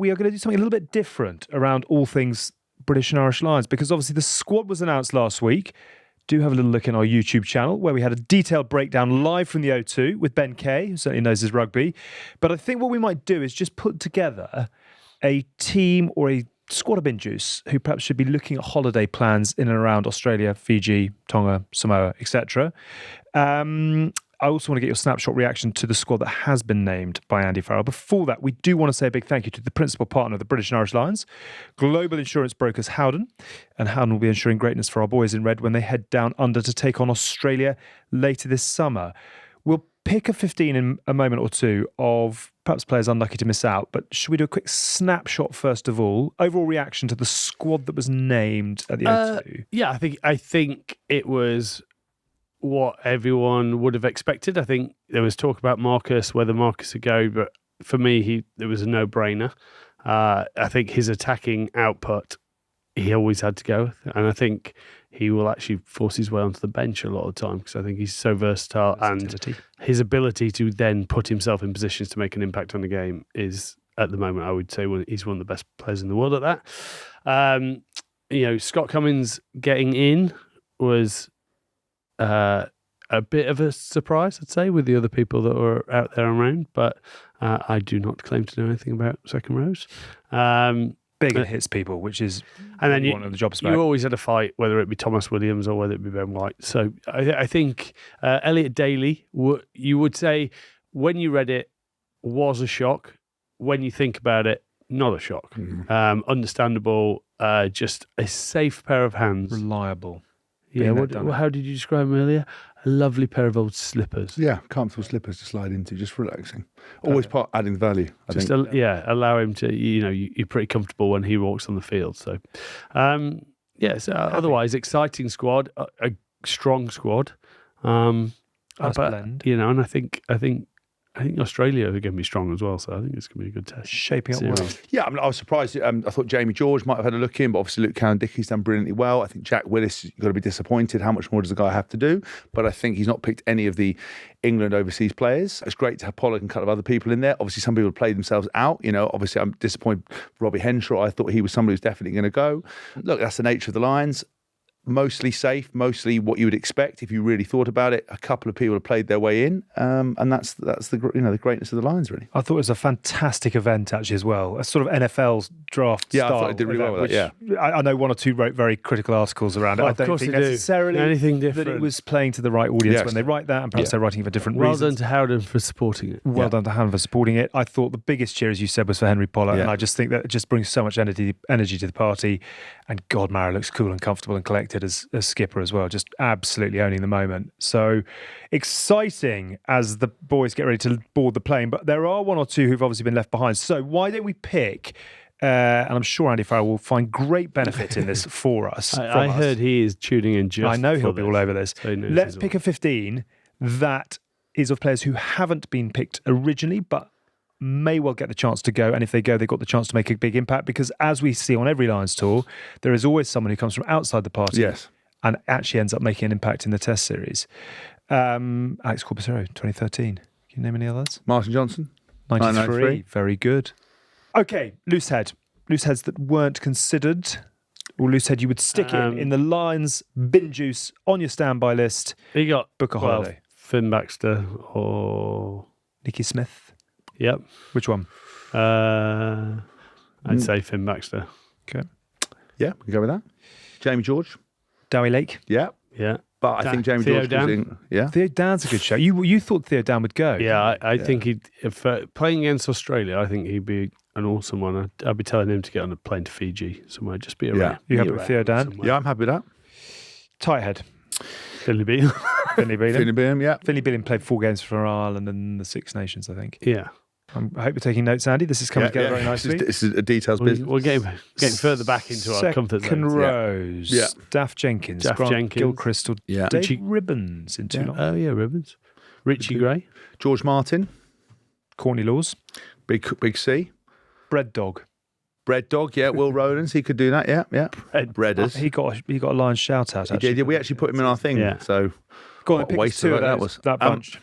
we are going to do something a little bit different around all things British and Irish Lions, because obviously the squad was announced last week. Do have a little look in our YouTube channel where we had a detailed breakdown live from the O2 with Ben Kay, who certainly knows his rugby. But I think what we might do is just put together a team or a squad of bin juice who perhaps should be looking at holiday plans in and around Australia, Fiji, Tonga, Samoa, etc. I also want to get your snapshot reaction to the squad that has been named by Andy Farrell. Before that, we do want to say a big thank you to the principal partner of the British and Irish Lions, global insurance brokers Howden. And Howden will be ensuring greatness for our boys in red when they head down under to take on Australia later this summer. We'll pick a 15 in a moment or two of perhaps players unlucky to miss out. But should we do a quick snapshot first of all? Overall reaction to the squad that was named at the O2? Yeah, I think it was what everyone would have expected. I think there was talk about Marcus, whether Marcus would go, but for me, it was a no-brainer. I think his attacking output, he always had to go with, and I think he will actually force his way onto the bench a lot of the time because I think he's so versatile, and his ability to then put himself in positions to make an impact on the game is, at the moment, I would say he's one of the best players in the world at that. Scott Cummins getting in was a bit of a surprise, I'd say, with the other people that were out there around, but I do not claim to know anything about second rows. Big and hits people, which is and then one of the job specs. You always had a fight, whether it be Thomas Williams or whether it be Ben White. So I think Elliot Daly, you would say, when you read it, was a shock. When you think about it, not a shock. Understandable, just a safe pair of hands. Reliable. Yeah, how did you describe them earlier? A lovely pair of old slippers. Yeah, comfortable slippers to slide into, just relaxing. Always part adding value, I think. Allow him to, you're pretty comfortable when he walks on the field. So, otherwise, exciting squad, a strong squad. Blend. And I think Australia are going to be strong as well, so I think it's going to be a good test. Shaping up well. Yeah, I was surprised. I thought Jamie George might have had a look in, but obviously Luke Cowan-Dickey's done brilliantly well. I think Jack Willis, you've got to be disappointed. How much more does the guy have to do? But I think he's not picked any of the England overseas players. It's great to have Pollock and a couple of other people in there. Obviously, some people play themselves out. Obviously, I'm disappointed. Robbie Henshaw, I thought he was somebody who's definitely going to go. Look, that's the nature of the Lions. Mostly safe, mostly what you would expect if you really thought about it. A couple of people have played their way in, and that's the greatness of the Lions, really. I thought it was a fantastic event actually as well. A sort of NFL's draft style. I thought it did really well with that. Yeah, I know one or two wrote very critical articles around it. I don't think necessarily anything different. That it was playing to the right audience when they write that, and perhaps they're writing for different reasons. Well done to Howden for supporting it. Well done to Howden for supporting it. I thought the biggest cheer, as you said, was for Henry Pollard, and I just think that it just brings so much energy to the party. And God, Mara looks cool and comfortable and collected as skipper as well, just absolutely owning the moment. So exciting as the boys get ready to board the plane. But there are one or two who've obviously been left behind. So why don't we pick, and I'm sure Andy Farrell will find great benefit in this for us. I heard he is tuning in just I know he'll be this. all over this. So let's pick a 15 that is of players who haven't been picked originally, but may well get the chance to go, and if they go, they've got the chance to make a big impact, because as we see on every Lions tour, there is always someone who comes from outside the party and actually ends up making an impact in the test series. Alex Corbisiero, 2013. Can you name any others? Martin Johnson, 93. Very good. Okay, loose heads that weren't considered, or loose head you would stick in the Lions bin juice on your standby list. You got book a holiday. Finn Baxter or Nicky Smith. Yep. Which one? I'd say Finn Baxter. Okay. Yeah, we can go with that. Jamie George. Dowie Lake. Yeah. Yeah. But I think Jamie Theo George Dan. was in. Yeah. Theo Dan's a good show. You thought Theo Dan would go. Yeah, I think if playing against Australia, I think he'd be an awesome one. I'd be telling him to get on a plane to Fiji somewhere. Just be around. Yeah. You happy with Theo Dan? Somewhere. Yeah, I'm happy with that. Tight head. Finley Beam. Finley Beam, yeah. Finley Beam played 4 games for Ireland and the Six Nations, I think. Yeah. I hope you're taking notes, Andy. This is coming together very nicely. This is a details business. We're getting further back into our comfort zone. Second rows. Yeah. Daff Jenkins. Grant Gilchrist. Yeah. Dave Ribbons in Toulon. Oh, yeah, Ribbons. Richie Gray. George Martin. Courtney Laws. Big C. Bread Dog. Bread Dog, yeah. Will Rowlands, he could do that, yeah. Breaders. He got a Lions shout out, actually. He did, yeah. We actually put him in our thing, so... Go on, pick two of that was. That bunch.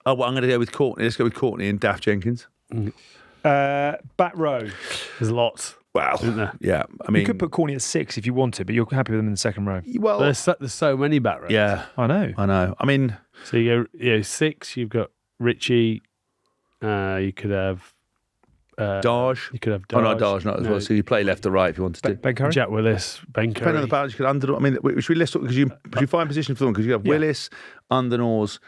I'm going to go with Courtney. Let's go with Courtney and Daff Jenkins. Back row. There's lots. Wow. Isn't there? Yeah. I mean, You could put Corney at 6 if you wanted, but you're happy with them in the second row. well, There's so many back rows. yeah, I know. I know. I mean, So you go 6. You've got Richie. You could have Darge. You could have. Oh, no, Darge not as well. So you play left or right if you wanted to. Ben Curry? Jack Willis, Ben Curry. Depending on the balance, you could under. I mean, should we list because you find positions for them because you have Willis, Undernors,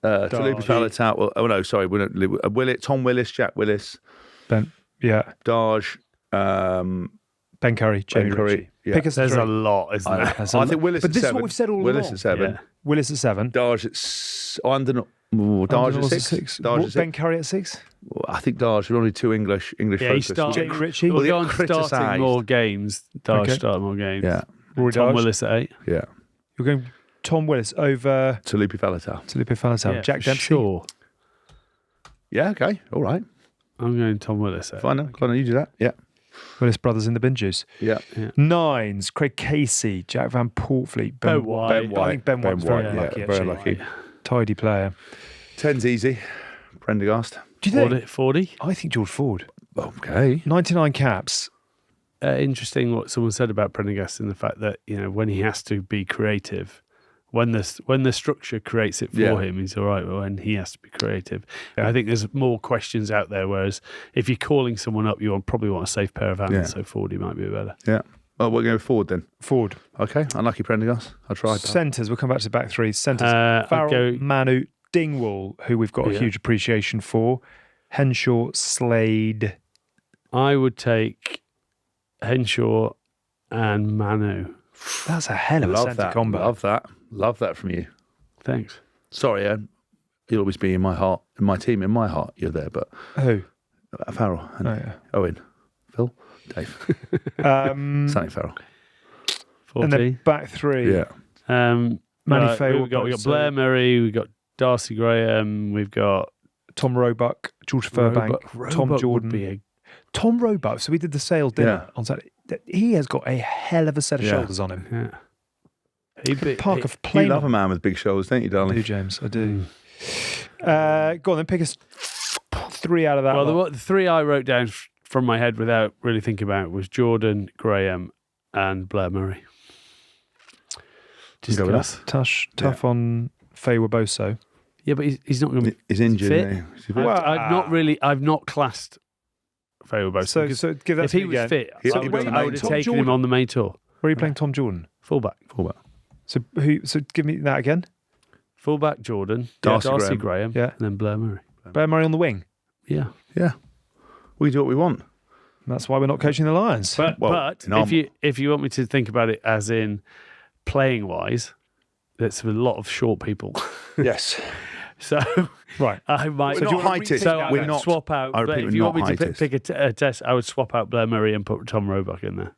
Talupi Faletau. Well, oh no, sorry, we don't. Willis, Tom Willis, Jack Willis, Ben, yeah. Darge, Ben Curry, Jamie Curry, Ritchie. yeah. Pick us There's three. a lot, isn't there? I think Willis. But at this is 7. what we've said all Willis along. at 7. Yeah. Willis at 7. Darge at Darge at Undernors 6. What, Darge at 6. Ben Curry at 6. Well, I think Darge. We're only 2 English Yeah, he focused. started. Jamie Ritchie. We'll Will go get on criticised. starting more games. Darge Okay. starting more games. Yeah, Rory Tom Darge. Willis at 8. yeah. You're going Tom Willis over Talupi Faletau. Talupi Faletau. Yeah, Jack for Dempsey. Sure. Yeah. Okay. All right. I'm going Tom Willis at 8. Fine. Go on. You do that. Yeah. Willis brothers in the bin juice. Yeah. 9s, Craig Casey, Jack Van Portfleet, Ben White. I think Ben White's very yeah, lucky, very actually. lucky. Tidy player. 10's easy. Prendergast. Do you think? 40. I think George Ford. Okay. 99 caps. Interesting what someone said about Prendergast in the fact that, when he has to be creative, when the structure creates it for him, he's all right. But when he has to be creative, I think there's more questions out there. Whereas if you're calling someone up, you probably want a safe pair of hands. Yeah. So 40 might be better. Yeah. Well, we're going forward then. Ford. Okay. Unlucky Prendergast. I tried that. Centres, we'll come back to back three. Centres, I'd Farrell, go- Manu, Dingwall, who we've got a huge appreciation for. Henshaw, Slade. I would take Henshaw and Manu. That's a hell of a Love centre that. combo. Love that from you. Thanks. Sorry, Ed. You'll always be in my heart, in my team, in my heart. You're there, but Who? Farrell, and Oh, yeah. Owen, Phil, Dave, Sonny Farrell. 40. And then back three. Yeah. Manny Faye, we've got Blair Murray, we've got Darcy Graham, we've got Tom Roebuck, George Furbank, Tom Roebuck Jordan. would be a- Tom Roebuck. So we did the sale dinner Yeah. on Saturday. He has got a hell of a set of Yeah. shoulders on him. yeah. He'd be, Park of You Plain. love a man with big shoulders, don't you, I do, darling? James. I do. Go on then, pick us 3 out of that. Well, lot. the 3 I wrote down from my head without really thinking about it was Jordan, Graham, and Blair Murray. Go with Discuss. Tough on Faye Waboso. Yeah, but he's not going to be He's injured. fit. Isn't he? Is he fit? Well, I've not classed Faye So give that if to he me was again. fit, He'd I be would on the main have tour. taken Jordan. him on the main tour. Where are you playing Tom Jordan? Fullback. So give me that again. Fullback Jordan, Darcy Graham, Yeah. and then Blair Murray. Blair Murray on the wing. Yeah. Yeah. We do what we want. That's why we're not coaching the Lions. But in our- if you want me to think about it as in playing wise, that's a lot of short people. Yes. So Right. I might. We're not heightist. So I We're would not. swap out. I But repeat, if we're you want not me to heightist. pick a test, I would swap out Blair Murray and put Tom Roebuck in there.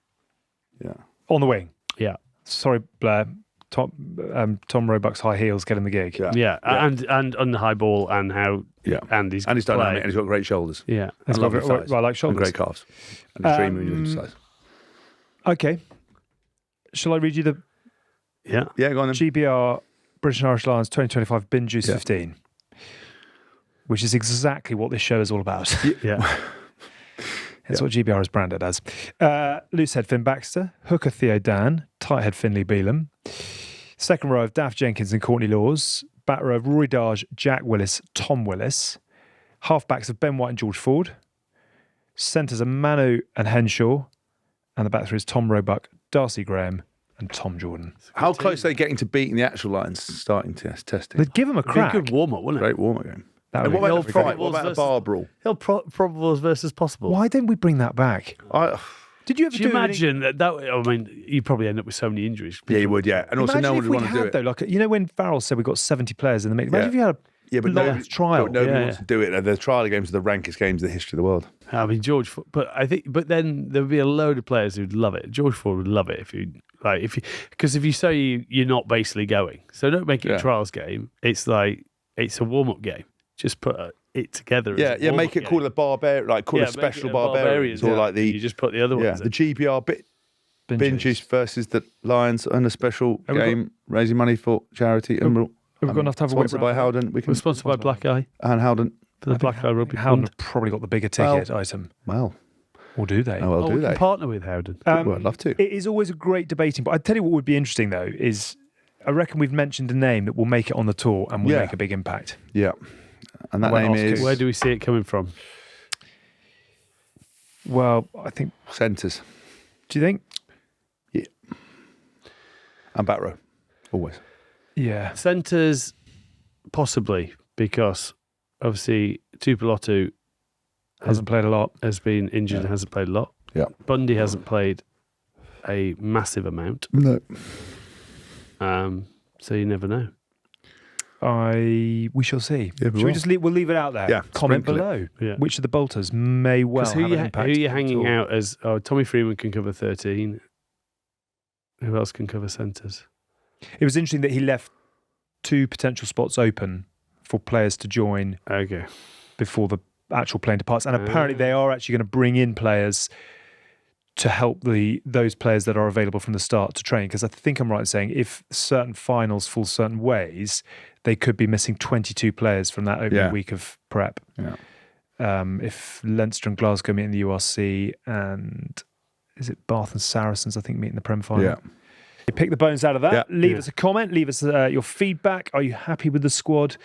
Yeah. On the wing. Yeah. Sorry, Blair. Tom Roebuck's high heels getting the gig. Yeah. Yeah, and on the high ball and how Yeah. Andy's And he's dynamic and play. he's got great shoulders. Yeah. That's And lovely got- thighs. well, I like And shoulders. great calves. And extremely unique size. Okay. Shall I read you the Yeah. Yeah, go on then. GBR British and Irish Lions 2025 Bin Juice Yeah. 15, which is exactly what this show is all about. Yeah. That's what GBR is branded as. Loosehead Finn Baxter, hooker Theo Dan, tighthead Finley Beelum. Second row of Daft Jenkins and Courtney Laws. Back row of Rory Darge, Jack Willis, Tom Willis. Halfbacks of Ben White and George Ford. Centres are Manu and Henshaw. And the back three is Tom Roebuck, Darcy Graham, and Tom Jordan. How close are they getting to beating the actual Lions starting testing? They'd give them a Be a crack. good warm up, wouldn't it? Great warm-up game. That And would what be- about the fight? What about the versus- bar brawl? He'll probable as versus possible. Why don't we bring that back? Did you ever Do you do any- imagine that? I mean, you probably end up with so many injuries. Yeah, you would, yeah. And also Imagine no one if would we want to do had, it. though, like, you know when Farrell said we got 70 players in the mix? Imagine Yeah. if you had a Yeah, but long nobody, trial. nobody Yeah, wants yeah. to do it. And the trial games are the rankest games in the history of the world. I mean, but then there would be a load of players who'd love it. George Ford would love it because if you say you're not basically going, so don't make it Yeah. a trials game. It's like it's a warm up game. Just put it together. Yeah, as a yeah. warm-up Make it game. call it barbarian, like call Yeah, it make special a barbarians, or yeah. like You the just put the other ones. the in. GBR bin juice versus the Lions and a special Have we game raising money for charity. And Have we got enough to have a whip sponsored by round? Howden. We We're can sponsored by Black Eye. and Howden. for the Blackline Rugby Howden Fund. have probably got the bigger ticket item. Well, Or do they? well, do we they? can partner with Howden. Well, I'd love to. It is always a great debating. But I tell you what would be interesting, though, is I reckon we've mentioned a name that will make it on the tour and will Yeah. make a big impact. Yeah. And that I won't name ask is who. Where do we see it coming from? Well, I think... Centres. Do you think? And back row. Always. Yeah. Centres, possibly, because obviously Tupelotu Hasn't played a lot. has been injured and hasn't played a lot. Yeah. Bundy hasn't played a massive amount. No. So you never know. We shall see. Yeah, we Should we will. just we'll leave it out there? Yeah, Comment sprinkle it. below. Yeah. Which of the bolters may well 'Cause have who an you, impact? who you on the hanging tour? out as? Oh, Tommy Freeman can cover 13. Who else can cover centres? It was interesting that he left 2 potential spots open for players to join Okay. before the actual plane departs. And apparently they are actually going to bring in players to help those players that are available from the start to train. Because I think I'm right in saying if certain finals fall certain ways, they could be missing 22 players from that opening week of prep. Yeah. If Leinster and Glasgow meet in the URC and is it Bath and Saracens, I think, meet in the Prem final. Yeah. You pick the bones out of that. Yeah. Leave us a comment. Leave us your feedback. Are you happy with the squad?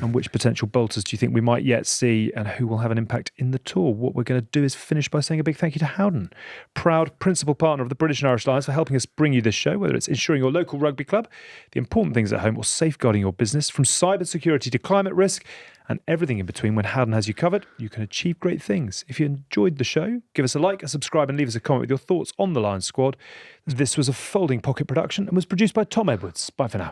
And which potential bolters do you think we might yet see? And who will have an impact in the tour? What we're going to do is finish by saying a big thank you to Howden, proud principal partner of the British and Irish Lions, for helping us bring you this show, whether it's ensuring your local rugby club, the important things at home, or safeguarding your business from cyber security to climate risk and everything in between. When Howden has you covered, you can achieve great things. If you enjoyed the show, give us a like, a subscribe, and leave us a comment with your thoughts on the Lions squad. This was a Folding Pocket production and was produced by Tom Edwards. Bye for now.